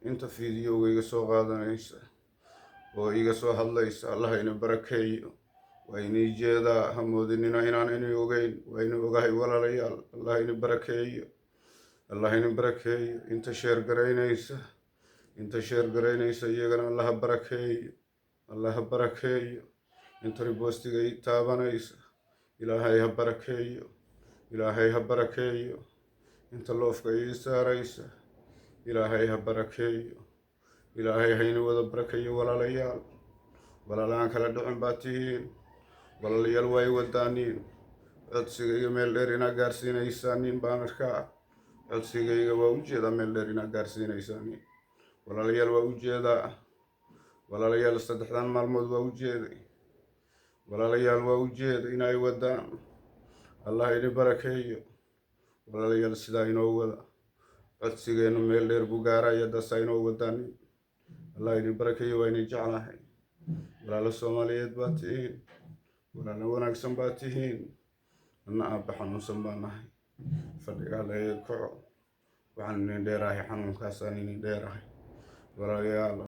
inta fiidiyowga iga soo qaadanaysa oo iga soo hadlaysa allah ina barakeeyo. waa inay jeedaa hamoodinina inaan inay ogeyn, waa ina ogahay walaalayaal. allah ina barakeeyo, allah ina barakeeyo. inta sheer garaynaysa iyagana allaha barakeeyo, allaha barakeeyo. inta riboostiga ii taabanaysa ilaahay ha barakeeyo, ilaahay ha barakeeyo. inta loofka ii saaraysa ilaahay ha barakeeyo, ilaahay hayna wada barakeeyo walaalayaal. walaalaan kala dhicin baa tihiin, walaalayaal waa i wadaaniin. codsigayga meel dheer inaa gaarsiinaysaanin baan arkaa. codsigayga waa ujeedaa meel dheer inaa gaarsiinaysaanin walaalayaal, waa ujeedaa walaalayaal. 3 maalmood waa ujeeday walaalayaal, waa ujeeda inay wadaan. allah ina barakeeyo walaalayaal. sidaa inoo wada, codsigeena meel dheer buu gaaraya dasaa inoo wadaanin. allah ina barakeeyo, waa ina jeclahay. walaalo Soomaaliyeed baa tihiin, walaalo wanaagsan baa tihiin. anna aabba xanuunsan baan nahay, fadhigaa laga kaco. waxaan inin dheerahay xanuunkaasaan inin dheerahay walaalayaal.